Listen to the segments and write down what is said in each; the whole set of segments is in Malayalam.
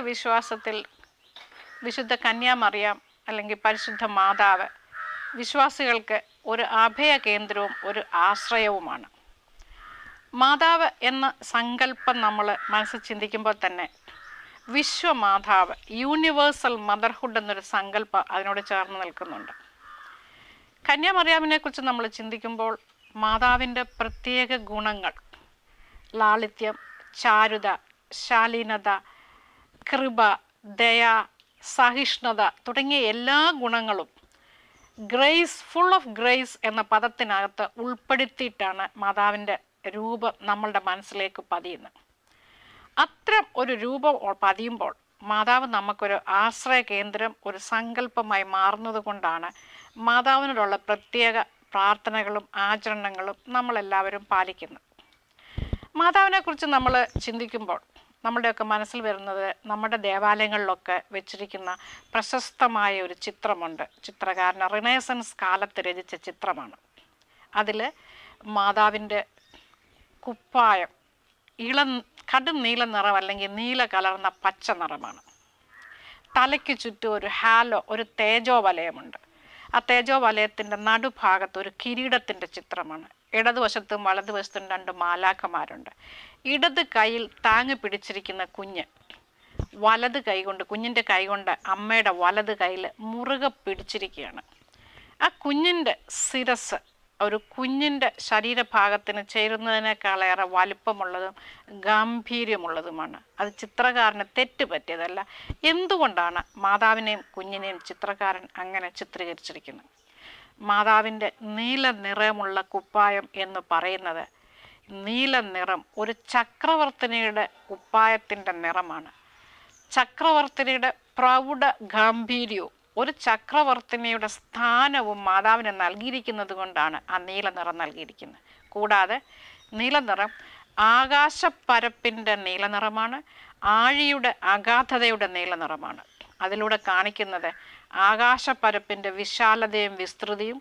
വിശ്വാസത്തിൽ വിശുദ്ധ കന്യാമറിയാം അല്ലെങ്കിൽ പരിശുദ്ധ മാതാവ് വിശ്വാസികൾക്ക് ഒരു അഭയ കേന്ദ്രവും ഒരു ആശ്രയവുമാണ്. മാതാവ് എന്ന സങ്കല്പം നമ്മൾ മനസ്സിൽ ചിന്തിക്കുമ്പോൾ തന്നെ വിശ്വമാതാവ്, യൂണിവേഴ്സൽ മദർഹുഡ് എന്നൊരു സങ്കല്പം അതിനോട് ചേർന്ന് നിൽക്കുന്നുണ്ട്. കന്യാമറിയാമിനെ കുറിച്ച് നമ്മൾ ചിന്തിക്കുമ്പോൾ മാതാവിൻ്റെ പ്രത്യേക ഗുണങ്ങൾ, ലാളിത്യം, ചാരുത, ശാലീനത, കൃപ, ദയ, സഹിഷ്ണുത തുടങ്ങിയ എല്ലാ ഗുണങ്ങളും ഗ്രേസ്, ഫുൾ ഓഫ് ഗ്രേസ് എന്ന പദത്തിനകത്ത് ഉൾപ്പെടുത്തിയിട്ടാണ് മാതാവിൻ്റെ രൂപം നമ്മളുടെ മനസ്സിലേക്ക് പതിയുന്നത്. അത്തരം ഒരു രൂപം പതിയുമ്പോൾ മാതാവ് നമുക്കൊരു ആശ്രയ കേന്ദ്രം, ഒരു സങ്കല്പമായി മാറുന്നത് കൊണ്ടാണ് മാതാവിനോടുള്ള പ്രത്യേക പ്രാർത്ഥനകളും ആചരണങ്ങളും നമ്മളെല്ലാവരും പാലിക്കുന്നത്. മാതാവിനെക്കുറിച്ച് നമ്മൾ ചിന്തിക്കുമ്പോൾ നമ്മുടെയൊക്കെ മനസ്സിൽ വരുന്നത് നമ്മുടെ ദേവാലയങ്ങളിലൊക്കെ വെച്ചിരിക്കുന്ന പ്രശസ്തമായ ഒരു ചിത്രമുണ്ട്. ചിത്രകാരൻ റിനേസൻസ് കാലത്ത് രചിച്ച ചിത്രമാണ്. അതിൽ മാതാവിൻ്റെ കുപ്പായം കടും നീല നിറം അല്ലെങ്കിൽ നീല കലർന്ന പച്ച നിറമാണ്. തലയ്ക്ക് ചുറ്റും ഒരു ഹാലോ, ഒരു തേജോ വലയമുണ്ട്. ആ തേജോ വലയത്തിൻ്റെ നടുഭാഗത്ത് ഒരു കിരീടത്തിൻ്റെ ചിത്രമാണ്. ഇടതുവശത്തും വലതുവശത്തും 2 മാലാഖമാരുണ്ട്. ഇടത് കൈയിൽ താങ്ങി പിടിച്ചിരിക്കുന്ന കുഞ്ഞ് വലത് കൈകൊണ്ട്, കുഞ്ഞിൻ്റെ കൈകൊണ്ട് അമ്മയുടെ വലത് കൈയിൽ മുറുകെ പിടിച്ചിരിക്കുകയാണ്. ആ കുഞ്ഞിൻ്റെ ശിരസ് ഒരു കുഞ്ഞിൻ്റെ ശരീരഭാഗത്തിന് ചേരുന്നതിനേക്കാളേറെ വലുപ്പമുള്ളതും ഗാംഭീര്യമുള്ളതുമാണ്. അത് ചിത്രകാരന് തെറ്റ് പറ്റിയതല്ല. എന്തുകൊണ്ടാണ് മാതാവിനെയും കുഞ്ഞിനെയും ചിത്രകാരൻ അങ്ങനെ ചിത്രീകരിച്ചിരിക്കുന്നത്? മാതാവിൻ്റെ നീല നിറമുള്ള കുപ്പായം എന്ന് പറയുന്നത്, നീല നിറം ഒരു ചക്രവർത്തിനിയുടെ കുപ്പായത്തിൻ്റെ നിറമാണ്. ചക്രവർത്തിനിയുടെ പ്രൗഢ ഗാംഭീര്യവും ഒരു ചക്രവർത്തിനിയുടെ സ്ഥാനവും മാതാവിന് നൽകിയിരിക്കുന്നത് കൊണ്ടാണ് ആ നീല നിറം നൽകിയിരിക്കുന്നത്. കൂടാതെ നീല നിറം ആകാശപ്പരപ്പിൻ്റെ നീല നിറമാണ്, ആഴിയുടെ അഗാധതയുടെ നീല നിറമാണ്. അതിലൂടെ കാണിക്കുന്നത് ആകാശപ്പരപ്പിൻ്റെ വിശാലതയും വിസ്തൃതിയും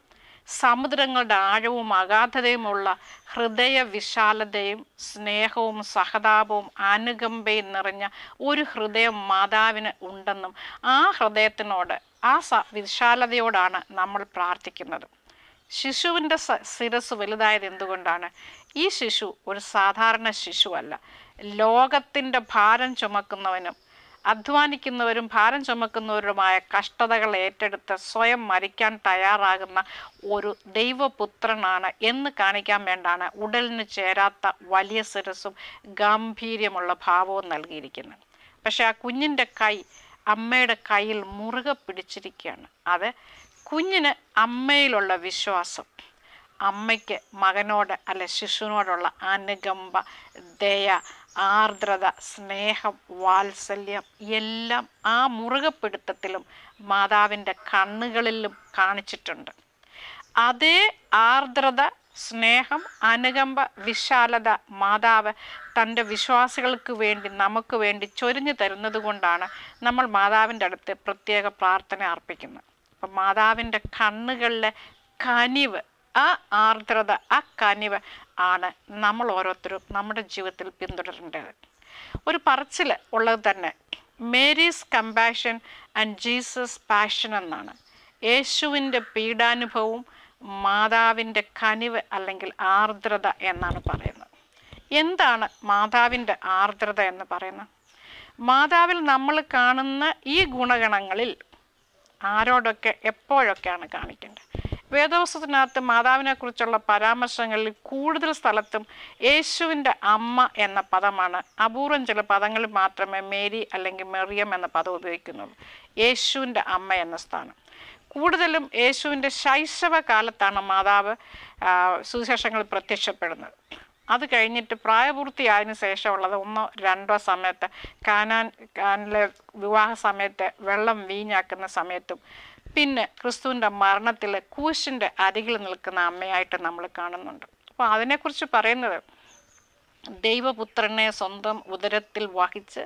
സമുദ്രങ്ങളുടെ ആഴവും അഗാധതയുമുള്ള ഹൃദയ വിശാലതയും സ്നേഹവും സഹതാപവും അനുകമ്പയും നിറഞ്ഞ ഒരു ഹൃദയം മാതാവിന് ഉണ്ടെന്നും ആ ഹൃദയത്തിനോട്, ആ വിശാലതയോടാണ് നമ്മൾ പ്രാർത്ഥിക്കുന്നത്. ശിശുവിൻ്റെ ശിരസ് വലുതായത് എന്തുകൊണ്ടാണ്? ഈ ശിശു ഒരു സാധാരണ ശിശുവല്ല. ലോകത്തിൻ്റെ ഭാരം ചുമക്കുന്നവനും അധ്വാനിക്കുന്നവരും ഭാരം ചുമക്കുന്നവരുമായ കഷ്ടതകൾ ഏറ്റെടുത്ത് സ്വയം മരിക്കാൻ തയ്യാറാകുന്ന ഒരു ദൈവപുത്രനാണ് എന്ന് കാണിക്കാൻ വേണ്ടാണ് ഉടലിന് ചേരാത്ത വലിയ ശിരസും ഗാംഭീര്യമുള്ള ഭാവവും നൽകിയിരിക്കുന്നത്. പക്ഷെ ആ കുഞ്ഞിൻ്റെ കൈ അമ്മയുടെ കയ്യിൽ മുറുകെ പിടിച്ചിരിക്കുകയാണ്. അത് കുഞ്ഞിന് അമ്മയിലുള്ള വിശ്വാസം, അമ്മയ്ക്ക് മകനോട് അല്ലെ ശിശുവിനോടുള്ള അനുകമ്പ, ദയ, ആർദ്രത, സ്നേഹം, വാത്സല്യം എല്ലാം ആ മുറുകെപ്പിടുത്തത്തിലും മാതാവിൻ്റെ കണ്ണുകളിലും കാണിച്ചിട്ടുണ്ട്. അതേ ആർദ്രത, സ്നേഹം, അനുകമ്പ, വിശാലത മാതാവ് തൻ്റെ വിശ്വാസികൾക്ക് വേണ്ടി, നമുക്ക് വേണ്ടി ചൊരിഞ്ഞു തരുന്നത് കൊണ്ടാണ് നമ്മൾ മാതാവിൻ്റെ അടുത്ത് പ്രത്യേക പ്രാർത്ഥന അർപ്പിക്കുന്നത്. അപ്പം മാതാവിൻ്റെ കണ്ണുകളിലെ കനിവ്, ആ ആർദ്രത, ആ കനിവ് ആണ് നമ്മൾ ഓരോരുത്തരും നമ്മുടെ ജീവിതത്തിൽ പിന്തുടരേണ്ടത്. ഒരു പറച്ചിൽ ഉള്ളത് തന്നെ Mary's compassion and Jesus passion എന്നാണ്. യേശുവിൻ്റെ പീഡാനുഭവവും മാതാവിൻ്റെ കനിവ് അല്ലെങ്കിൽ ആർദ്രത എന്നാണ് പറയുന്നത്. എന്താണ് മാതാവിൻ്റെ ആർദ്രത എന്ന് പറയുന്നത്? മാതാവിൽ നമ്മൾ കാണുന്ന ഈ ഗുണഗണങ്ങളിൽ ആരോടൊക്കെ എപ്പോഴൊക്കെയാണ് കാണിക്കേണ്ടത്? വേദപുസ്തകത്തിനകത്ത് മാതാവിനെക്കുറിച്ചുള്ള പരാമർശങ്ങളിൽ കൂടുതൽ സ്ഥലത്തും യേശുവിൻ്റെ അമ്മ എന്ന പദമാണ്. അപൂർവം ചില പദങ്ങളിൽ മാത്രമേ മേരി അല്ലെങ്കിൽ മെറിയം എന്ന പദം ഉപയോഗിക്കുന്നുള്ളൂ. യേശുവിൻ്റെ അമ്മ എന്ന സ്ഥാനം. കൂടുതലും യേശുവിൻ്റെ ശൈശവകാലത്താണ് മാതാവ് സുവിശേഷങ്ങളിൽ പ്രത്യക്ഷപ്പെടുന്നത്. അത് കഴിഞ്ഞിട്ട് പ്രായപൂർത്തിയായതിനു ശേഷമുള്ളത് 1 or 2 സമയത്ത് കാനാനിലെ വിവാഹ സമയത്ത് വെള്ളം വീഞ്ഞാക്കുന്ന സമയത്തും പിന്നെ ക്രിസ്തുവിൻ്റെ മരണത്തിൽ ക്രൂശിൻ്റെ അരികിൽ നിൽക്കുന്ന അമ്മയായിട്ട് നമ്മൾ കാണുന്നുണ്ട്. അപ്പോൾ അതിനെക്കുറിച്ച് പറയുന്നത്, ദൈവപുത്രനെ സ്വന്തം ഉദരത്തിൽ വഹിച്ച്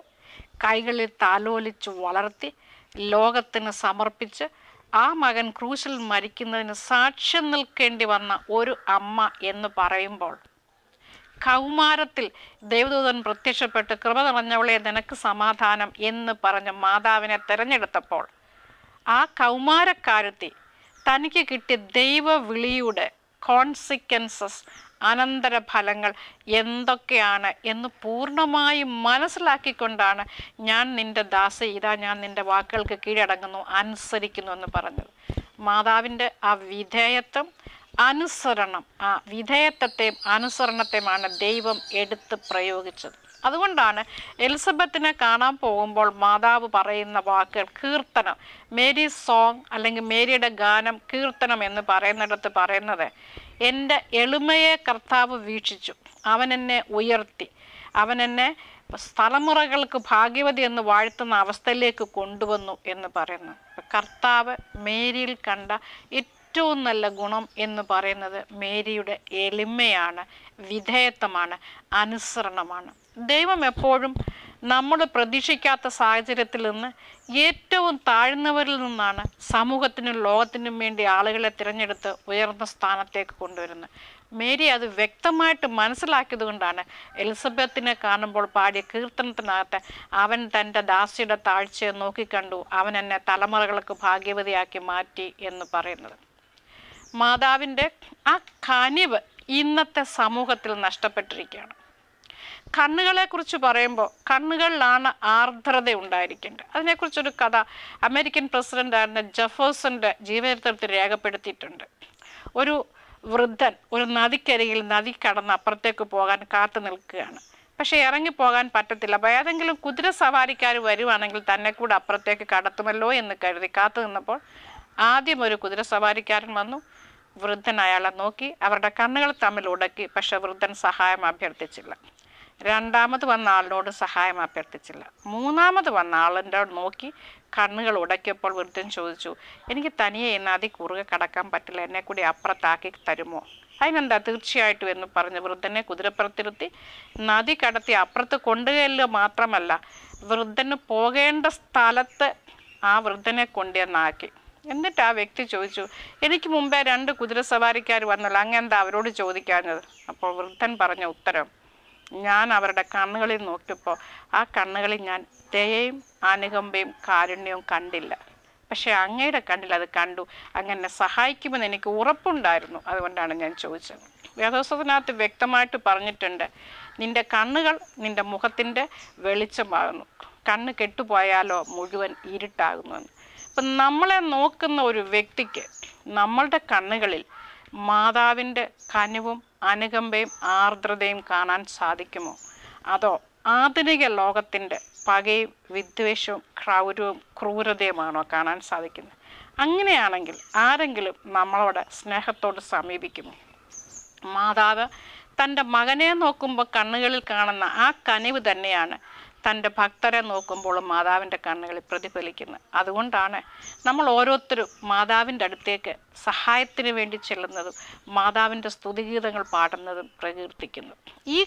കൈകളിൽ താലോലിച്ച് വളർത്തി ലോകത്തിന് സമർപ്പിച്ച് ആ മകൻ ക്രൂശിൽ മരിക്കുന്നതിന് സാക്ഷ്യം നിൽക്കേണ്ടി വന്ന ഒരു അമ്മ എന്ന് പറയുമ്പോൾ കൗമാരത്തിൽ ദേവദൂതൻ പ്രത്യക്ഷപ്പെട്ട് കൃപ നിറഞ്ഞവളെ നിനക്ക് സമാധാനം എന്ന് പറഞ്ഞ് മാതാവിനെ തിരഞ്ഞെടുത്തപ്പോൾ ആ കൗമാരക്കാരത്തി തനിക്ക് കിട്ടിയ ദൈവവിളിയുടെ കോൺസിക്വൻസസ്, അനന്തരഫലങ്ങൾ എന്തൊക്കെയാണ് എന്ന് പൂർണ്ണമായും മനസ്സിലാക്കിക്കൊണ്ടാണ് ഞാൻ നിൻ്റെ ദാസി, ഇതാ ഞാൻ നിൻ്റെ വാക്കുകൾക്ക് കീഴടങ്ങുന്നു, അനുസരിക്കുന്നു എന്ന് പറഞ്ഞത്. മാതാവിൻ്റെ ആ വിധേയത്വം, അനുസരണം, ആ വിധേയത്വത്തെയും അനുസരണത്തെയുമാണ് ദൈവം എടുത്ത് പ്രയോഗിച്ചത്. അതുകൊണ്ടാണ് എലിസബത്തിനെ കാണാൻ പോകുമ്പോൾ മാതാവ് പറയുന്ന വാക്കുകൾ, കീർത്തനം, മേരി സോങ് അല്ലെങ്കിൽ മേരിയുടെ ഗാനം, കീർത്തനം എന്ന് പറയുന്നിടത്ത് പറയുന്നത്, എൻ്റെ എളിമയെ കർത്താവ് വീക്ഷിച്ചു, അവൻ എന്നെ ഉയർത്തി, അവൻ എന്നെ തലമുറകൾക്ക് ഭാഗ്യവതി എന്ന് വാഴ്ത്തുന്ന അവസ്ഥയിലേക്ക് കൊണ്ടുവന്നു എന്ന് പറയുന്നു. കർത്താവ് മേരിയിൽ കണ്ട ഏറ്റവും നല്ല ഗുണം എന്ന് പറയുന്നത് മേരിയുടെ എളിമയാണ്, വിധേയത്വമാണ്, അനുസരണമാണ്. ദൈവം എപ്പോഴും നമ്മൾ പ്രതീക്ഷിക്കാത്ത സാഹചര്യത്തിൽ നിന്ന് ഏറ്റവും താഴ്ന്നവരിൽ നിന്നാണ് സമൂഹത്തിനും ലോകത്തിനും വേണ്ടി ആളുകളെ തിരഞ്ഞെടുത്ത് ഉയർന്ന സ്ഥാനത്തേക്ക് കൊണ്ടുവരുന്നത്. മേരി അത് വ്യക്തമായിട്ട് മനസ്സിലാക്കിയത് കൊണ്ടാണ് എലിസബത്തിനെ കാണുമ്പോൾ പാടിയ കീർത്തനത്തിനകത്ത് അവൻ തൻ്റെ ദാസിയുടെ താഴ്ചയെ നോക്കിക്കണ്ടു, അവൻ എന്നെ തലമുറകൾക്ക് ഭാഗ്യവതിയാക്കി മാറ്റി എന്ന് പറയുന്നത്. മാതാവിൻ്റെ ആ കനിവ് ഇന്നത്തെ സമൂഹത്തിൽ നഷ്ടപ്പെട്ടിരിക്കുകയാണ്. കണ്ണുകളെക്കുറിച്ച് പറയുമ്പോൾ കണ്ണുകളിലാണ് ആർദ്രത ഉണ്ടായിരിക്കേണ്ടത്. അതിനെക്കുറിച്ചൊരു കഥ അമേരിക്കൻ പ്രസിഡൻ്റായിരുന്ന ജെഫേഴ്സൻ്റെ ജീവചരിത്രത്തിൽ രേഖപ്പെടുത്തിയിട്ടുണ്ട്. ഒരു വൃദ്ധൻ ഒരു നദിക്കരികിൽ നദി കടന്ന് അപ്പുറത്തേക്ക് പോകാൻ കാത്തു നിൽക്കുകയാണ്. പക്ഷേ ഇറങ്ങിപ്പോകാൻ പറ്റത്തില്ല. അപ്പോൾ ഏതെങ്കിലും കുതിര സവാരിക്കാർ വരുവാണെങ്കിൽ തന്നെ കൂടെ അപ്പുറത്തേക്ക് കടത്തുമല്ലോ എന്ന് കരുതി കാത്തു നിന്നപ്പോൾ ആദ്യം ഒരു കുതിര സവാരിക്കാരൻ വന്നു. വൃദ്ധൻ അയാളെ നോക്കി, അവരുടെ കണ്ണുകൾ തമ്മിൽ ഉടക്കി. പക്ഷെ വൃദ്ധൻ സഹായം അഭ്യർത്ഥിച്ചില്ല. രണ്ടാമത് വന്ന ആളിനോട് സഹായം അഭ്യർത്ഥിച്ചില്ല. മൂന്നാമത് വന്ന ആളിൻ്റെ നോക്കി കണ്ണുകൾ ഉടക്കിയപ്പോൾ വൃദ്ധൻ ചോദിച്ചു, എനിക്ക് തനിയെ ഈ നദി കുറുകെ കടക്കാൻ പറ്റില്ല, എന്നെ കൂടി അപ്പുറത്താക്കി തരുമോ? അതിനെന്താ, തീർച്ചയായിട്ടും എന്ന് പറഞ്ഞ് വൃദ്ധനെ കുതിരപ്പുറത്തിരുത്തി നദി കടത്തി അപ്പുറത്ത് കൊണ്ടുകയല്ലുക മാത്രമല്ല, വൃദ്ധന് പോകേണ്ട സ്ഥലത്ത് ആ വൃദ്ധനെ കൊണ്ടുവന്നാക്കി. എന്നിട്ട് ആ വ്യക്തി ചോദിച്ചു, എനിക്ക് മുമ്പേ 2 കുതിര സവാരിക്കാർ വന്നല്ലോ, അങ്ങെന്താ അവരോട് ചോദിക്കാഞ്ഞത്? അപ്പോൾ വൃദ്ധൻ പറഞ്ഞ ഉത്തരം, ഞാൻ അവരുടെ കണ്ണുകളിൽ നോക്കിയപ്പോൾ ആ കണ്ണുകളിൽ ഞാൻ ദയയും അനുകമ്പയും കാരുണ്യവും കണ്ടില്ല. പക്ഷേ അങ്ങയുടെ കണ്ണിൽ അത് കണ്ടു, അങ്ങനെ സഹായിക്കുമെന്ന് എനിക്ക് ഉറപ്പുണ്ടായിരുന്നു, അതുകൊണ്ടാണ് ഞാൻ ചോദിച്ചത്. വേദപുസ്തകത്തിനകത്ത് വ്യക്തമായിട്ട് പറഞ്ഞിട്ടുണ്ട്, നിൻ്റെ കണ്ണുകൾ നിൻ്റെ മുഖത്തിൻ്റെ വെളിച്ചമാകുന്നു, കണ്ണ് കെട്ടുപോയാലോ മുഴുവൻ ഇരുട്ടാകുന്നുവെന്ന്. അപ്പം നമ്മളെ നോക്കുന്ന ഒരു വ്യക്തിക്ക് നമ്മളുടെ കണ്ണുകളിൽ മാതാവിൻ്റെ കനിവും അനുകമ്പയും ആർദ്രതയും കാണാൻ സാധിക്കുമോ? അതോ ആധുനിക ലോകത്തിൻ്റെ പകയും വിദ്വേഷവും ക്രൗര്യവും ക്രൂരതയുമാണോ കാണാൻ സാധിക്കുന്നത്? അങ്ങനെയാണെങ്കിൽ ആരെങ്കിലും നമ്മളോട് സ്നേഹത്തോട് സമീപിക്കുമോ? മാതാവ് തൻ്റെ മകനെ നോക്കുമ്പോൾ കണ്ണുകളിൽ കാണുന്ന ആ കനിവ് തന്നെയാണ് തൻ്റെ ഭക്തരെ നോക്കുമ്പോഴും മാതാവിൻ്റെ കണ്ണുകളിൽ പ്രതിഫലിക്കുന്നത്. അതുകൊണ്ടാണ് നമ്മൾ ഓരോരുത്തരും മാതാവിൻ്റെ അടുത്തേക്ക് സഹായത്തിന് വേണ്ടി ചെല്ലുന്നതും മാതാവിൻ്റെ സ്തുതിഗീതങ്ങൾ പാടുന്നതും പ്രകീർത്തിക്കുന്നതും. ഈ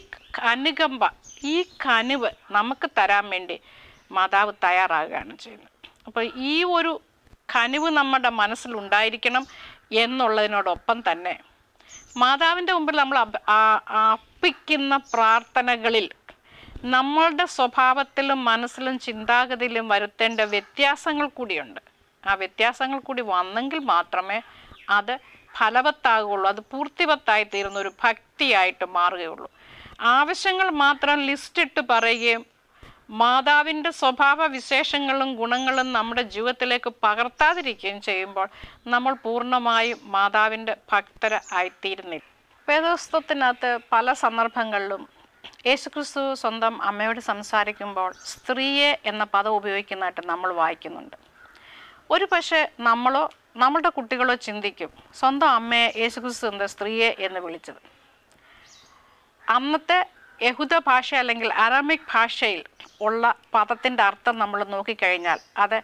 അനുകമ്പ, ഈ കനിവ് നമുക്ക് തരാൻ വേണ്ടി മാതാവ് തയ്യാറാകുകയാണ് ചെയ്യുന്നത്. അപ്പോൾ ഈ ഒരു കനിവ് നമ്മുടെ മനസ്സിലുണ്ടായിരിക്കണം എന്നുള്ളതിനോടൊപ്പം തന്നെ മാതാവിൻ്റെ മുമ്പിൽ നമ്മൾ അർപ്പിക്കുന്ന പ്രാർത്ഥനകളിൽ നമ്മളുടെ സ്വഭാവത്തിലും മനസ്സിലും ചിന്താഗതിയിലും വരുത്തേണ്ട വ്യത്യാസങ്ങൾ കൂടിയുണ്ട്. ആ വ്യത്യാസങ്ങൾ കൂടി വന്നെങ്കിൽ മാത്രമേ അത് ഫലവത്താകുകയുള്ളൂ, അത് പൂർത്തിവത്തായി തീരുന്ന ഒരു ഭക്തിയായിട്ട് മാറുകയുള്ളൂ. ആവശ്യങ്ങൾ മാത്രം ലിസ്റ്റിട്ട് പറയുകയും മാതാവിൻ്റെ സ്വഭാവ വിശേഷങ്ങളും ഗുണങ്ങളും നമ്മുടെ ജീവിതത്തിലേക്ക് പകർത്താതിരിക്കുകയും ചെയ്യുമ്പോൾ നമ്മൾ പൂർണ്ണമായും മാതാവിൻ്റെ ഭക്തരായിത്തീരുന്നില്ല. വേദപുസ്തകത്തിനകത്ത് പല സന്ദർഭങ്ങളിലും യേശുക്രിസ്തു സ്വന്തം അമ്മയോട് സംസാരിക്കുമ്പോൾ സ്ത്രീയെ എന്ന പദം ഉപയോഗിക്കുന്നതായിട്ട് നമ്മൾ വായിക്കുന്നുണ്ട്. ഒരു പക്ഷേ നമ്മളോ നമ്മളുടെ കുട്ടികളോ ചിന്തിക്കും, സ്വന്തം അമ്മയെ യേശുക്രിസ്തു എന്താ സ്ത്രീയെ എന്ന് വിളിച്ചത്? അന്നത്തെ യഹൂദ ഭാഷ അല്ലെങ്കിൽ അരാമിക് ഭാഷയിൽ ഉള്ള പദത്തിൻ്റെ അർത്ഥം നമ്മൾ നോക്കിക്കഴിഞ്ഞാൽ അത്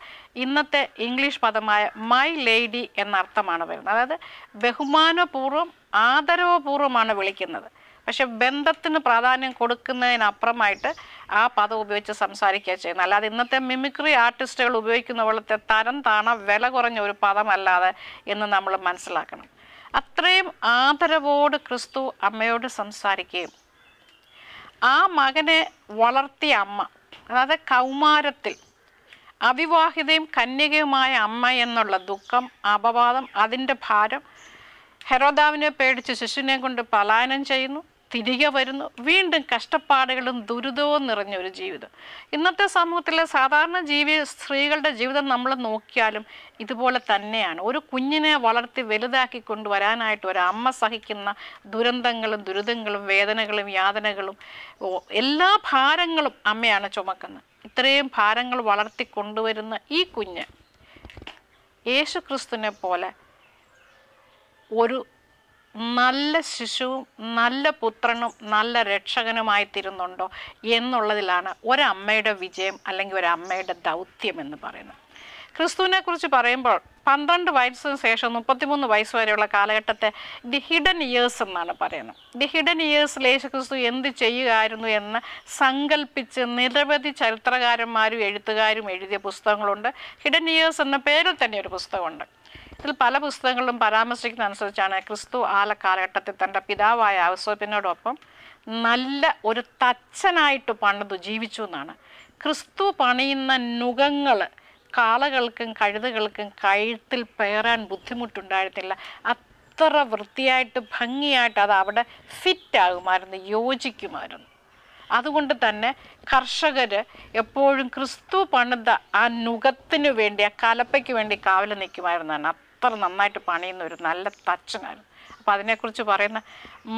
ഇന്നത്തെ ഇംഗ്ലീഷ് പദമായ മൈ ലേഡി എന്ന അർത്ഥമാണ് വരുന്നത്. അതായത് ബഹുമാനപൂർവ്വം ആദരവപൂർവ്വമാണ് വിളിക്കുന്നത്. പക്ഷെ ബന്ധത്തിന് പ്രാധാന്യം കൊടുക്കുന്നതിനപ്പുറമായിട്ട് ആ പദം ഉപയോഗിച്ച് സംസാരിക്കുക ചെയ്യുന്നത്. അല്ലാതെ ഇന്നത്തെ മിമിക്രി ആർട്ടിസ്റ്റുകൾ ഉപയോഗിക്കുന്ന പോലത്തെ തരം താണ വില കുറഞ്ഞ ഒരു പദമല്ലാതെ എന്ന് നമ്മൾ മനസ്സിലാക്കണം. അത്രയും ആദരവോട് ക്രിസ്തു അമ്മയോട് സംസാരിക്കുകയും ആ മകനെ വളർത്തിയ അമ്മ, അതായത് കൗമാരത്തിൽ അവിവാഹിതയും കന്യകയുമായ അമ്മ എന്നുള്ള ദുഃഖം, അപവാദം, അതിൻ്റെ ഭാരം, ഹെരോദാവിനെ പേടിച്ച് ശിശുവിനെ കൊണ്ട് പലായനം ചെയ്യുന്നു, തിരികെ വരുന്നു, വീണ്ടും കഷ്ടപ്പാടുകളും ദുരിതവും നിറഞ്ഞ ഒരു ജീവിതം. ഇന്നത്തെ സമൂഹത്തിലെ സാധാരണ സ്ത്രീകളുടെ ജീവിതം നമ്മൾ നോക്കിയാലും ഇതുപോലെ തന്നെയാണ്. ഒരു കുഞ്ഞിനെ വളർത്തി വലുതാക്കി കൊണ്ടുവരാനായിട്ട് ഒരു അമ്മ സഹിക്കുന്ന ദുരന്തങ്ങളും ദുരിതങ്ങളും വേദനകളും യാതനകളും എല്ലാ ഭാരങ്ങളും അമ്മയാണ് ചുമക്കുന്നത്. ഇത്രയും ഭാരങ്ങൾ വളർത്തി കൊണ്ടുവരുന്ന ഈ കുഞ്ഞ് യേശു ക്രിസ്തുവിനെ പോലെ ഒരു നല്ല ശിശുവും നല്ല പുത്രനും നല്ല രക്ഷകനുമായി തീരുന്നുണ്ടോ എന്നുള്ളതിലാണ് ഒരമ്മയുടെ വിജയം അല്ലെങ്കിൽ ഒരമ്മയുടെ ദൗത്യം എന്ന് പറയുന്നത്. ക്രിസ്തുവിനെ കുറിച്ച് പറയുമ്പോൾ 12 വയസ്സിന് ശേഷം 33 വയസ്സ് വരെയുള്ള കാലഘട്ടത്തെ ദി ഹിഡൻ ഇയേഴ്സ് എന്നാണ് പറയുന്നത്. ദി ഹിഡൻ ഇയേഴ്സിൽ യേശു ക്രിസ്തു എന്ത് ചെയ്യുകയായിരുന്നു എന്ന് സങ്കല്പിച്ച് നിരവധി ചരിത്രകാരന്മാരും എഴുത്തുകാരും എഴുതിയ പുസ്തകങ്ങളുണ്ട്. ഹിഡൻ ഇയേഴ്സ് എന്ന പേരിൽ തന്നെ ഒരു പുസ്തകമുണ്ട്. ഇതിൽ പല പുസ്തകങ്ങളിലും പരാമർശിക്കുന്ന അനുസരിച്ചാണ് ക്രിസ്തു ആ കാലഘട്ടത്തിൽ തൻ്റെ പിതാവായ ഔസേപ്പിനോടൊപ്പം നല്ല ഒരു തച്ചനായിട്ട് പണിതു ജീവിച്ചു എന്നാണ്. ക്രിസ്തു പണിയുന്ന നുകങ്ങൾ കാളകൾക്കും കഴുതകൾക്കും കഴുത്തിൽ പേറാൻ ബുദ്ധിമുട്ടുണ്ടായിരുന്നില്ല. അത്ര വൃത്തിയായിട്ട് ഭംഗിയായിട്ട് അത് അവിടെ ഫിറ്റാകുമായിരുന്നു, യോജിക്കുമായിരുന്നു. അതുകൊണ്ട് തന്നെ കർഷകർ എപ്പോഴും ക്രിസ്തു പണിത ആ നുകത്തിന് വേണ്ടി, ആ കലപ്പയ്ക്ക് വേണ്ടി കാവൽ നിൽക്കുമായിരുന്നാണ്. അത്ര നന്നായിട്ട് പണിയുന്ന ഒരു നല്ല തച്ചനായിരുന്നു. അപ്പോൾ അതിനെക്കുറിച്ച് പറയുന്ന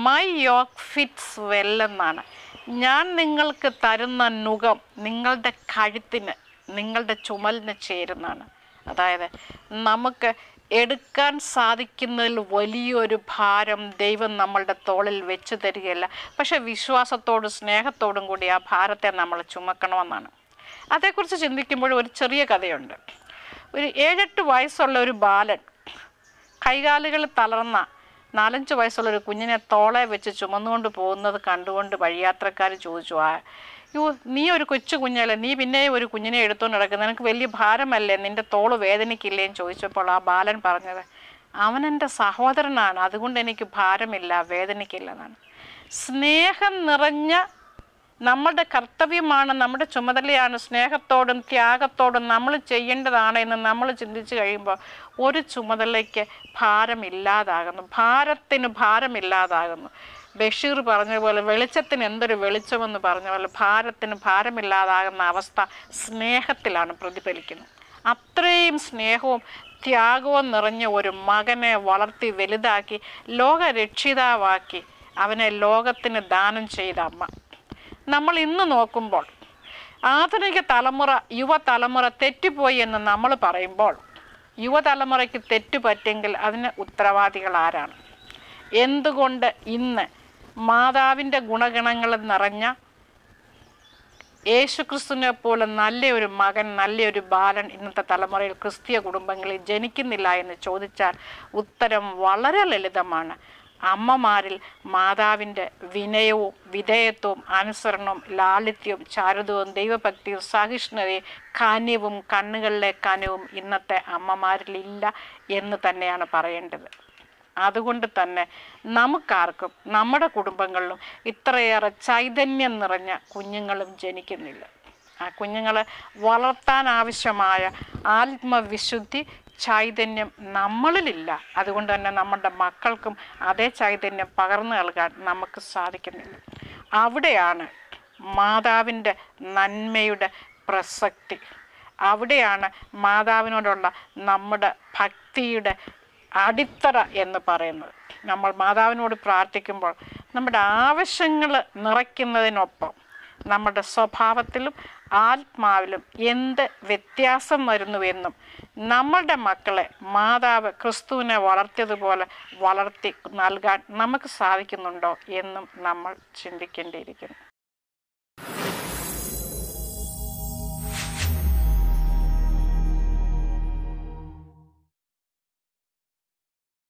മൈ യോക്ക് ഫിറ്റ്സ് വെൽ എന്നാണ്. ഞാൻ നിങ്ങൾക്ക് തരുന്ന നുകം നിങ്ങളുടെ കഴുത്തിന്, നിങ്ങളുടെ ചുമലിന് ചേരുന്നതാണ്. അതായത് നമുക്ക് എടുക്കാൻ സാധിക്കുന്നതിൽ വലിയൊരു ഭാരം ദൈവം നമ്മളുടെ തോളിൽ വെച്ച് തരികയില്ല. പക്ഷെ വിശ്വാസത്തോടും സ്നേഹത്തോടും കൂടി ആ ഭാരത്തെ നമ്മൾ ചുമക്കണമെന്നാണ്. അതേക്കുറിച്ച് ചിന്തിക്കുമ്പോൾ ഒരു ചെറിയ കഥയുണ്ട്. ഒരു 7-8 വയസ്സുള്ള ഒരു ബാലൻ കൈകാലുകൾ തളർന്ന 4-5 വയസ്സുള്ളൊരു കുഞ്ഞിനെ തോളെ വെച്ച് ചുമന്നുകൊണ്ട് പോകുന്നത് കണ്ടുകൊണ്ട് വഴിയാത്രക്കാർ ചോദിച്ചു, നീ ഒരു കൊച്ചു കുഞ്ഞല്ലേ, നീ പിന്നെ ഒരു കുഞ്ഞിനെ എടുത്തുകൊണ്ട് നടക്കുന്നത്, നിനക്ക് വലിയ ഭാരമല്ലേ, നിൻ്റെ തോള് വേദനിക്കില്ലേ എന്ന് ചോദിച്ചപ്പോൾ ആ ബാലൻ പറഞ്ഞത്, അവൻ എൻ്റെ സഹോദരനാണ്, അതുകൊണ്ട് എനിക്ക് ഭാരമില്ല, വേദനിക്കില്ല എന്നാണ്. സ്നേഹം നിറഞ്ഞ നമ്മുടെ കർത്തവ്യമാണ്, നമ്മുടെ ചുമതലയാണ്, സ്നേഹത്തോടും ത്യാഗത്തോടും നമ്മൾ ചെയ്യേണ്ടതാണ് എന്ന് നമ്മൾ ചിന്തിച്ച് കഴിയുമ്പോൾ ഒരു ചുമതലയ്ക്ക് ഭാരമില്ലാതാകുന്നു, ഭാരത്തിന് ഭാരമില്ലാതാകുന്നു. ബഷീർ പറഞ്ഞ പോലെ വെളിച്ചത്തിന് എന്തൊരു വെളിച്ചമെന്ന് പറഞ്ഞ പോലെ ഭാരത്തിന് ഭാരമില്ലാതാകുന്ന അവസ്ഥ സ്നേഹത്തിലാണ് പ്രതിഫലിക്കുന്നത്. അത്രയും സ്നേഹവും ത്യാഗവും നിറഞ്ഞ ഒരു മകനെ വളർത്തി വലുതാക്കി ലോകരക്ഷിതാവാക്കി അവനെ ലോകത്തിന് ദാനം ചെയ്ത അമ്മ. നമ്മൾ ഇന്ന് നോക്കുമ്പോൾ ആധുനിക തലമുറ, യുവതലമുറ തെറ്റിപ്പോയി എന്ന് നമ്മൾ പറയുമ്പോൾ യുവതലമുറയ്ക്ക് തെറ്റുപറ്റെങ്കിൽ അതിന് ഉത്തരവാദികൾ ആരാണ്? എന്തുകൊണ്ട് ഇന്ന് മാതാവിൻ്റെ ഗുണഗണങ്ങൾ നിറഞ്ഞ യേശുക്രിസ്തുവിനെ പോലെ നല്ലൊരു മകൻ, നല്ലൊരു ബാലൻ ഇന്നത്തെ തലമുറയിൽ ക്രിസ്തീയ കുടുംബങ്ങളിൽ ജനിക്കുന്നില്ല എന്ന് ചോദിച്ചാൽ ഉത്തരം വളരെ ലളിതമാണ്. അമ്മമാരിൽ മാതാവിൻ്റെ വിനയവും വിധേയത്വവും അനുസരണവും ലാളിത്യവും ചാരുതവും ദൈവഭക്തിയും സഹിഷ്ണുതയും കാന്യവും കണ്ണുകളിലെ കനവും ഇന്നത്തെ അമ്മമാരിലില്ല എന്ന് തന്നെയാണ് പറയേണ്ടത്. അതുകൊണ്ട് തന്നെ നമുക്കാർക്കും നമ്മുടെ കുടുംബങ്ങളിലും ഇത്രയേറെ ചൈതന്യം നിറഞ്ഞ കുഞ്ഞുങ്ങളും ജനിക്കുന്നില്ല. ആ കുഞ്ഞുങ്ങളെ വളർത്താൻ ആവശ്യമായ ആത്മവിശുദ്ധി, ചൈതന്യം നമ്മളിലില്ല. അതുകൊണ്ട് തന്നെ നമ്മുടെ മക്കൾക്കും അതേ ചൈതന്യം പകർന്നു നൽകാൻ നമുക്ക് സാധിക്കുന്നില്ല. അവിടെയാണ് മാതാവിൻ്റെ നന്മയുടെ പ്രസക്തി, അവിടെയാണ് മാതാവിനോടുള്ള നമ്മുടെ ഭക്തിയുടെ അടിത്തറ എന്ന് പറയുന്നത്. നമ്മൾ മാതാവിനോട് പ്രാർത്ഥിക്കുമ്പോൾ നമ്മുടെ ആവശ്യങ്ങൾ നിറയ്ക്കുന്നതിനൊപ്പം നമ്മുടെ സ്വഭാവത്തിലും ആത്മാവിലും എന്ത് വ്യത്യാസം വരുന്നുവെന്നും നമ്മളുടെ മക്കളെ മാതാവ് ക്രിസ്തുവിനെ വളർത്തിയതുപോലെ വളർത്തി നൽകാൻ നമുക്ക് സാധിക്കുന്നുണ്ടോ എന്നും നമ്മൾ ചിന്തിക്കേണ്ടിയിരിക്കുന്നു.